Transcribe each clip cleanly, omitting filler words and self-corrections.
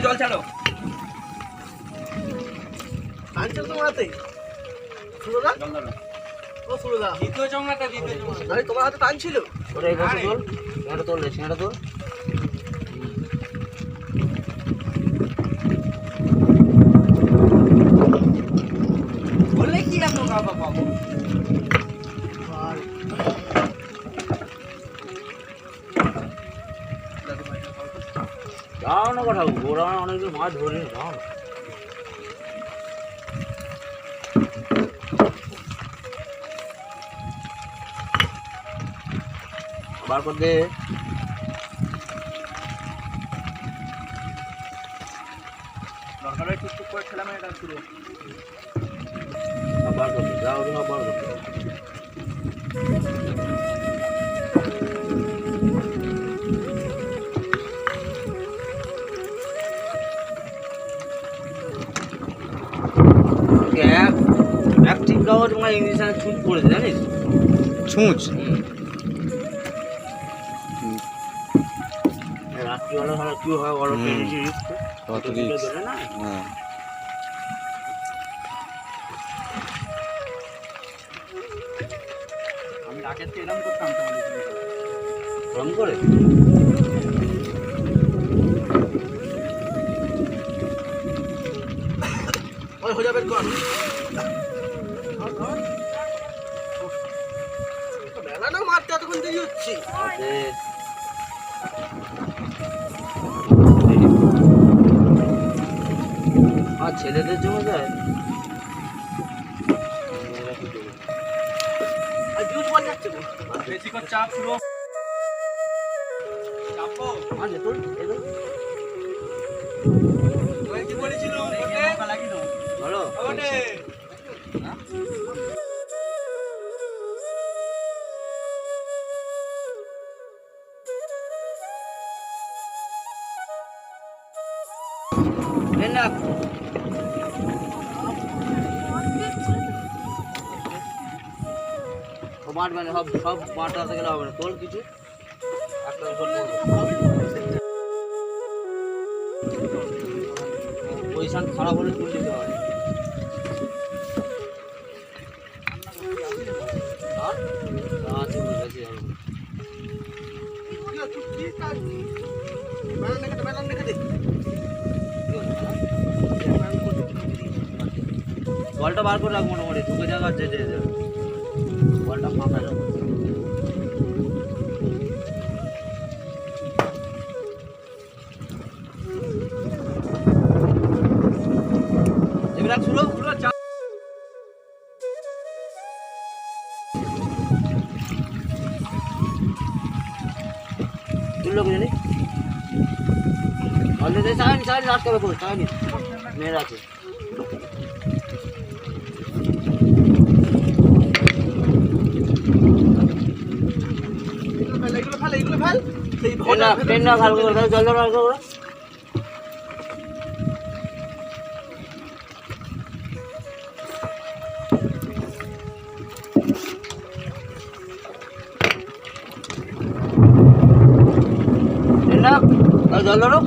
জল ছাড়ো আনছো তোমাতে সুরদা ও সুরদা দ্বিতীয় চংলাটা তোমার হাতে টানছিল ওরে এই বসে চল এটা তোল সেটা তোল বলে কি আপনি বাবা বাবু যাও না কথা ওরা অনেকদিন মাছ ধরে যাও বার করে দে দরকার হয় টুকটুক করে খেলাম এটা শুরু বার করে যাও রে বার করে এক ঠিক গাওয়ার তোমার ইংলিশে ছুঁচ পড়েছে জানিস ছুঁচ রাত্রিবেলা ভালো কি হয় বড় পেরেছি না আমি আগের থেকে এরকম করতাম এরকম করে ওই হয়ে যাবে কর মেলা না মারতে এতক্ষণ দেরি হচ্ছে আর ছেলেদের জন্য যায় আর জুস বল যাচ্ছে বেশি করে চাপ পুরো চাপো আরে তোর এলো তুই কি বলেছিল ওকে লাগি দাও বলো ওরে না মাঠ মানে সব মাঠ আসতে গেলে হবে না তোর কিছু একটা পজিশন খারাপ হলে তুলে দিতে হয় বলটা বার করে রাখ মোটামুটি ঢুকে যাওয়ার যেতে বলটা ফাঁকা যাবে শুরু পুরো তুললো কি জানি অলরেডি চাইনি আটকে করে চাইনি মেয়ের আছে ট্রেনটা ভালো করে জল ভালো করে জল ধরো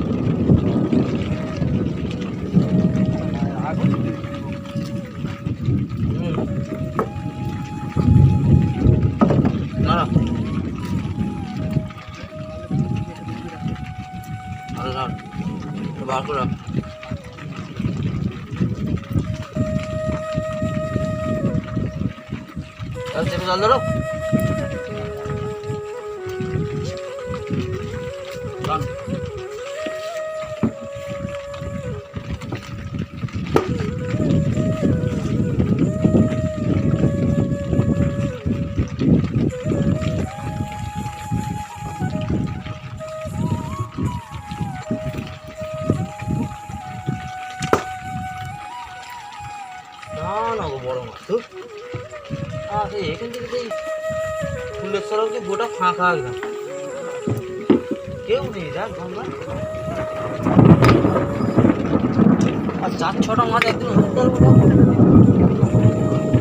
বার করে জল ধরো এখান থেকে সেই ফুলের সরকে গোটা ফাঁকা একদম, কেউ নেই। দেখ গঙ্গা আর 4-6টা মাছ একদম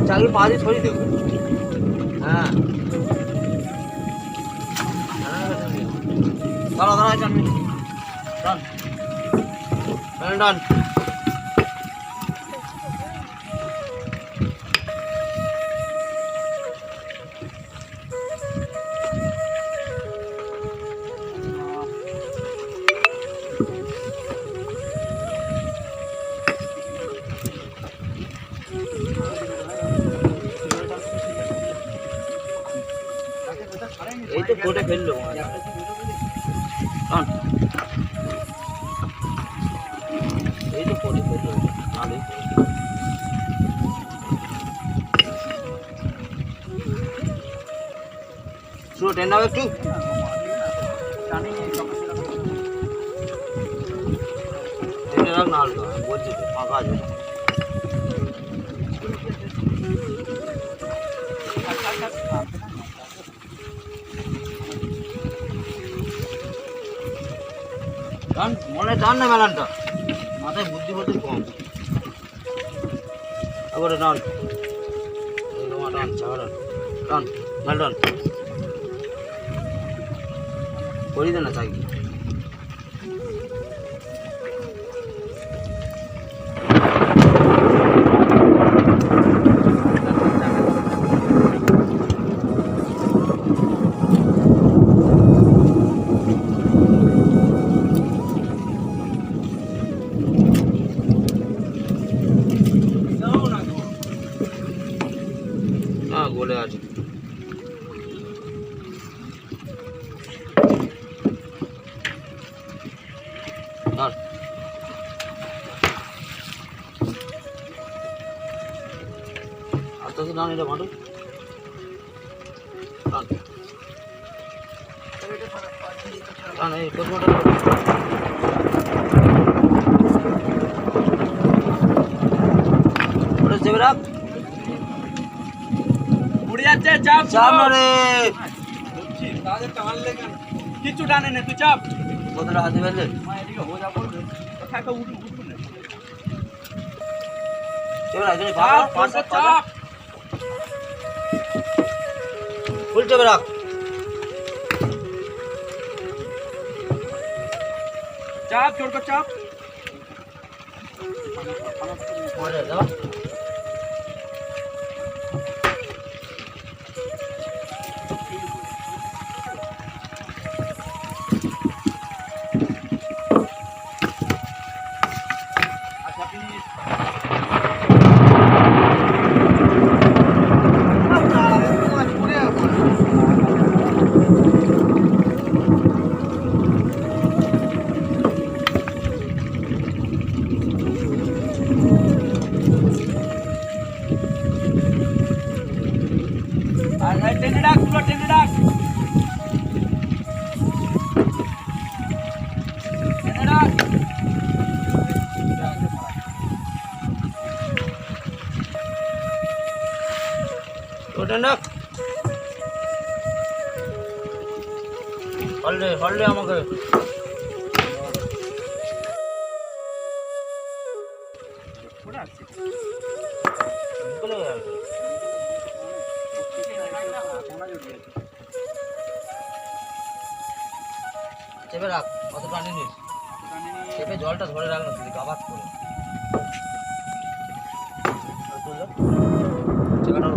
চাকরি পা দিয়ে ছড়িয়ে দেবো। হ্যাঁ দাঁড়া দাঁড়া ডান ডান ডান। এই তো কোটে ফেললো এই তো কোটে ফেললো আলু। শুরু টেন দাও একটু, টেনে রাখ না হালকা, বলছি তো ফাঁকা আছে। টান মনে টান না মেলানটা, মাথায় বুদ্ধি বুদ্ধি কম। এবারে টান টান চার টান মেল টান করি দে না চাই। গোলে আছে আস্তে আস্তে ডান, এটা মারো ডান এই প্রথমটা চেপে রাখ, চাপ চাপ না রে, কিছু টানে না তুই চাপ। কতটা হাতে ফেললে ফুল চেপে রাখ। চাপ জোর কর চাপ। টেনে রাখ, পুরো টেনে রাখ, টেনে রাখ। ওটা না হললে হললে আমাকে চেপে রাখ, অত টানি নিস, চেপে জলটা ধরে রাখ না তুই গাবাত করে চেকাটা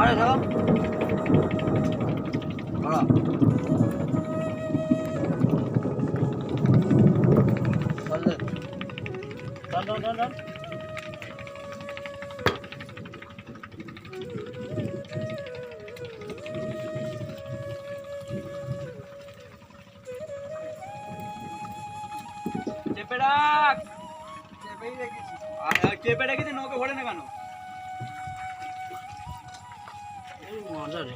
আরে যাও বড় টান চেপে রাখ। চেপে রেখেছি নৌকে ভরে না কেন? মজা রে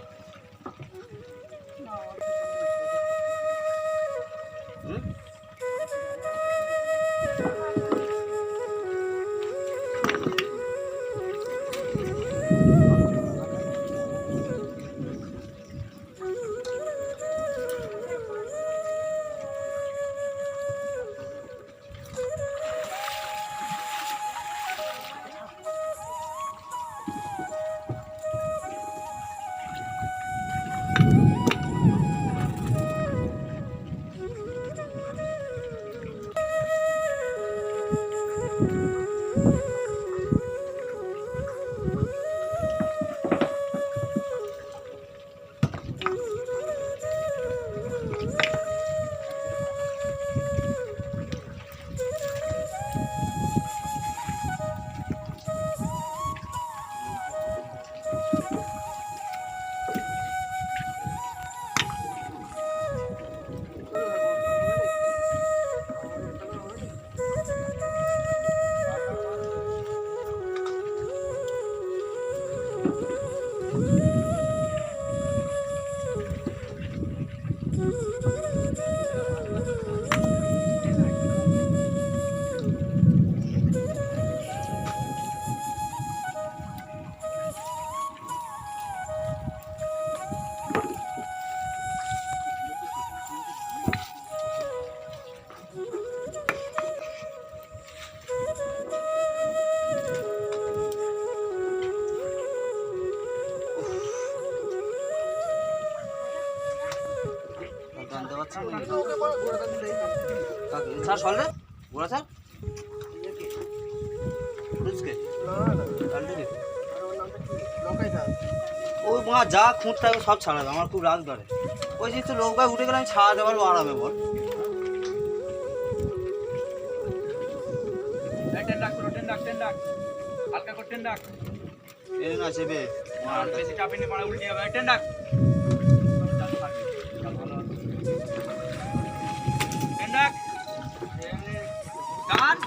স্যার সরলে গোড়া স্যার ওই মা যা খুঁট থাকবে সব ছাড়াবে, আমার খুব রাগ ধরে। ওই যে তো নৌকায় উঠে গেলে আমি ছাড়াতে পারবো আরামে বল। হালকা করে টেন ডাক। এই না চেপে বেশি চাপে নিয়ে মারা উল্টে যাবে। টেন ডাক। টেন ডাক। টান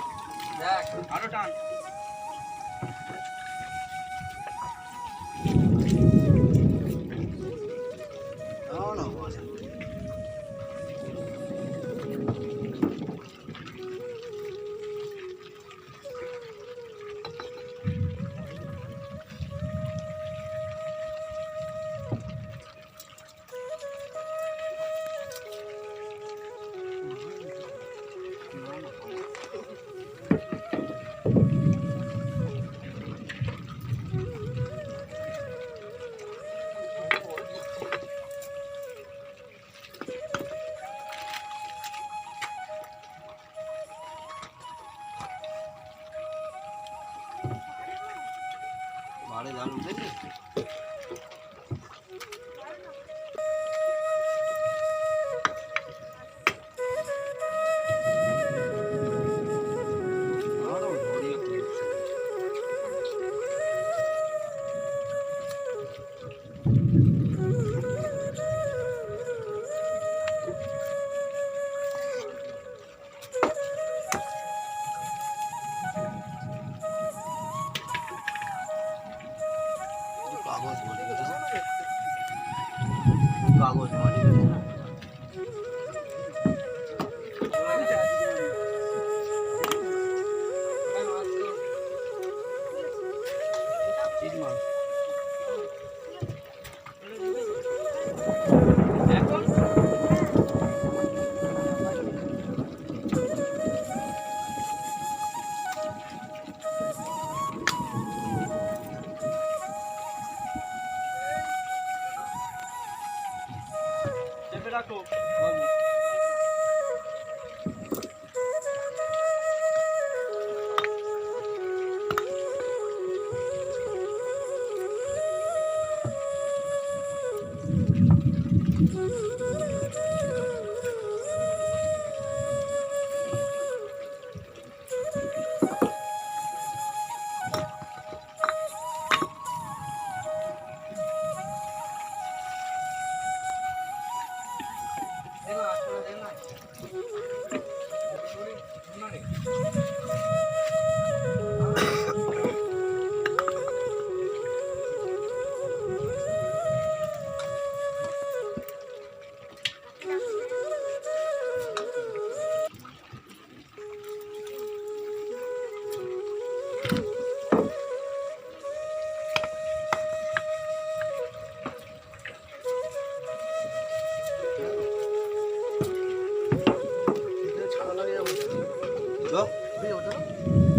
দেখ আরো টান। বাড়ি জাল উঠেছে কাগজ মাটি রাখো বুঝে যাবো, চলো।